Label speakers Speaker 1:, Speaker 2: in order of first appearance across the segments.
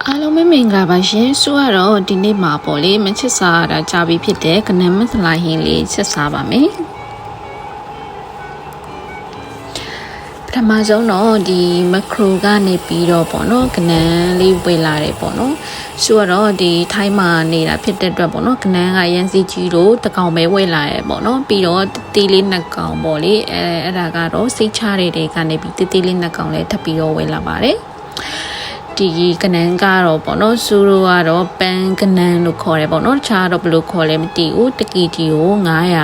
Speaker 1: အားလုံးမင်္ဂလာပါရှင်။ဆိုတော့ဒီနေ့မှာပေါ့လေမချစ်စားတာကြာပြီဖြစ်တဲ့ကနန်းမဆလာဟင်းလေးချက်စားပါမယ်။ပထမဆုံးတော့ဒီမခရိုကနေပြီးတော့ပေါ့နော်ကနန်းလေးဝယ်လာတယ်ပေါ့နော်။ဆိုတော့ဒီထိုင်းမှာနေတာဖြစ်တဲ့အတွက်ပေါ့နော်ကနန်းကရန်စီကြီးတို့တကောင်ပဲဝယ်လာရပေါ့နော်။ပြီးတော့တီးလေးနှစ်ကောင်ပေါ့လေအဲ့ဒါကတော့စိတ်ချတဲ့တွေကနေပြီးတီးလေးနှစ်ကောင်လည်းထပ်ပြီးတော့ဝယ်လာပါတယ်။ဒီကနန်းကတော့ပေါ့နော်စူရိုကတော့ပန်းကနန်းလို့ခေါ်တယ်ပေါ့နော်တခြားတော့ဘယ်လိုခေါ်လဲမသိဘူးတကီတီကို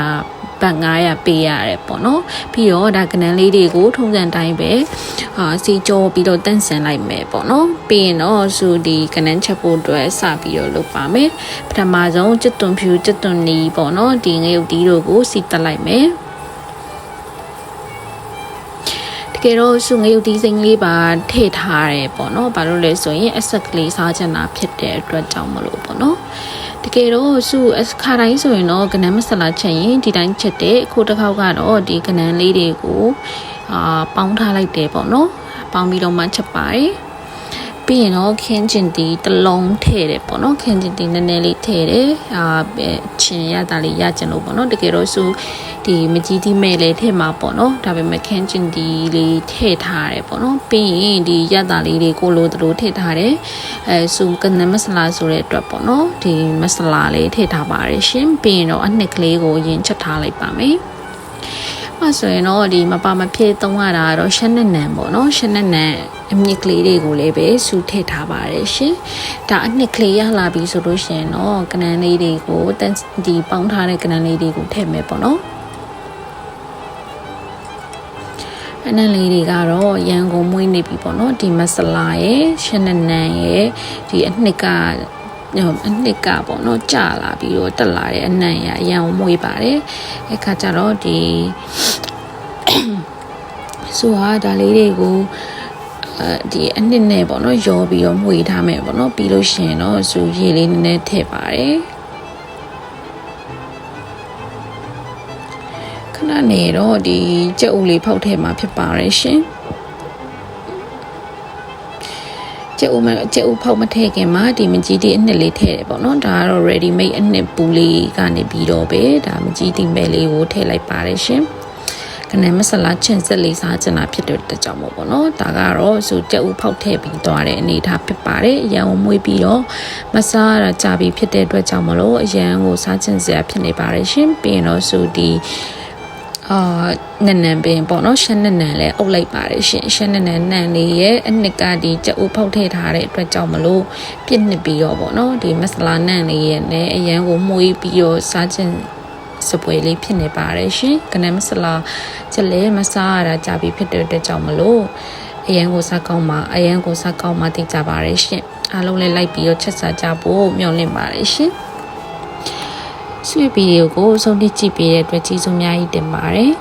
Speaker 1: 900 ဘတ်900ပေးရတယ်ပေါ့နော်ပြီးတော့ဒါကနန်းလေးတွေကိုထုံးစံတိုင်းပဲစီကြောပြီးတော့တန့်စင်လိုက်မယ်ပေါ့နော်ပြီးရင်တော့စူဒီကနန်းချက်ဖို့အတွက်စပြီးတော့လုပ်ပါမယ်ပထမဆုံးကျွတ်သွန်ဖြူကျွတ်သွန်နီပေါ့နော်ဒီငရုတ်တီးတို့ကိုစီတက်လိုက်မယ်ကဲတော့စုငရုတ်တီးစိမ်းလေးပါထည့်ထားတယ်ပေါ့နော်ဘာလို့လဲဆိုရင်အဆက်ကလေးစားချင်တာဖြစ်တဲ့အတွက်ကြောင့်မလို့ပေါ့နော်တကယ်တော့စုခါတိုင်းဆိုရင်တော့ကနန်းမဆလာချက်ရင်ဒီတိုင်းချက်တဲ့အခုတစ်ခေါက်ကတော့ဒီကနန်းလေးတွေကိုပေါင်းထားလိုက်တယ်ပေါ့နော်ပေါင်းပြီးတော့မှချက်ပါတယ်ပြီးရင်တော့ခင်းကျင်တီတစ်လုံးထည့်တယ်ပေါ့နော်ခင်းကျင်တီနည်းနည်းလေးထည့်တယ်ချင်းရတာလေးရကျင်လို့ပေါ့နော်တကယ်တော့စုဒီမကြီးတီးမဲ့လေးထည့်မှာပေါ့နော်ဒါပေမဲ့ခင်းကျင်တီလေးထည့်ထားတယ်ပေါ့နော်ပြီးရင်ဒီရတာလေးတွေကိုလိုတို့ထည့်ထားတယ်စုကနန်းမဆလာဆိုတဲ့အတွက်ပေါ့နော်ဒီမဆလာလေးထည့်ထားပါတယ်ရှင်ပြီးရင်တော့အနှစ်ကလေးကိုရင်ချက်ထားလိုက်ပါမယ်ဆိုရင်တော့ဒီမပါမဖြစ်သုံးရတာတော့ရှမ်းနဲ့နံပေါ့နော်ရှမ်းနဲ့နံအမြင့်ကလေးတွေကိုလည်းပဲစူထည့်ထားပါတယ်ရှင်ဒါအနှစ်ကလေးရလာပြီဆိုလို့ရှိရင်တော့ကနန်းလေးတွေကိုဒီပေါင်းထားတဲ့ကနန်းလေးတွေကိုထည့်မယ်ပေါ့နော်အနံလေးတွေကတော့ရန်ကုန်မွေးနေပြီပေါ့နော်ဒီမဆလာရဲ့ရှမ်းနဲ့နံရဲ့ဒီအနှစ်ကပေါ့နော်ကြာလာပြီးတော့တက်လာတဲ့အနံ့ရအရန်မွေးပါတယ်အခါကျတော့ဒီဆိုဟာဒါလေးတွေကိုဒီအနှစ်နဲ့ပေါ့နော်ရောပြီးတော့မွေးထားမယ်ပေါ့နော်ပြီးလို့ရှိရင်တော့စူရေလေးနည်းနည်းထည့်ပါတယ်ခဏနေတော့ဒီကြက်ဥလေးဖောက်ထည့်မှာဖြစ်ပါတယ်ရှင်ကျုပ်ဖောက်မထည့်ခင်မှာဒီမကြီးတီအနှစ်လေးထည့်တယ်ပေါ့နော်ဒါကတော့ ready made အနှစ်ပူလေးကနေပြီးတော့ပဲဒါမကြီးတီပဲလေးကိုထည့်လိုက်ပါတယ်ရှင်ကနန်းမဆလာချင်စက်လေးစားချင်တာဖြစ်တဲ့ကြောင့်ပေါ့နော်ဒါကတော့ဆိုကျုပ်ဖောက်ထည့်ပြီးသွားတဲ့အနေထားဖြစ်ပါတယ်အရန်ကိုမွေးပြီးတော့မစားရကြပြီးဖြစ်တဲ့အတွက်ကြောင့်မလို့အရန်ကိုစားချင်စရာဖြစ်နေပါတယ်ရှင်ပြီးရင်တော့ဆိုဒီနန်နန်ပင်ပေါ့နော်ရှမ်းနန်နန်လည်းအုပ်လိုက်ပါတယ်ရှင်ရှမ်းနန်နန်နန်လေးရဲ့အနှစ်ကဒီကြိုးဖောက်ထည့်ထားတဲ့အတွက်ကြောင့်မလို့ပြစ်နှစ်ပြီးတော့ပေါ့နော်ဒီမဆလာနန်လေးရဲ့နဲ့အရန်ကိုမှုေးပြီးတော့စားခြင်းစပွဲလေးဖြစ်နေပါတယ်ရှင်ကနန်းမဆလာချက်လဲမစားရတာကြာပြီဖြစ်တဲ့အတွက်ကြောင့်မလို့အရန်ကိုစားကောင်းမှသိကြပါတယ်ရှင်အားလုံးလည်းလိုက်ပြီးတော့ချက်စားကြဖို့မျှော်လင့်ပါတယ်ရှင်ဆွေဗီဒီယိုကိုဆုံးဖြတ်ကြည့်ပေးတဲ့အတွက်ကျေးဇူးအများကြီးတင်ပါတယ်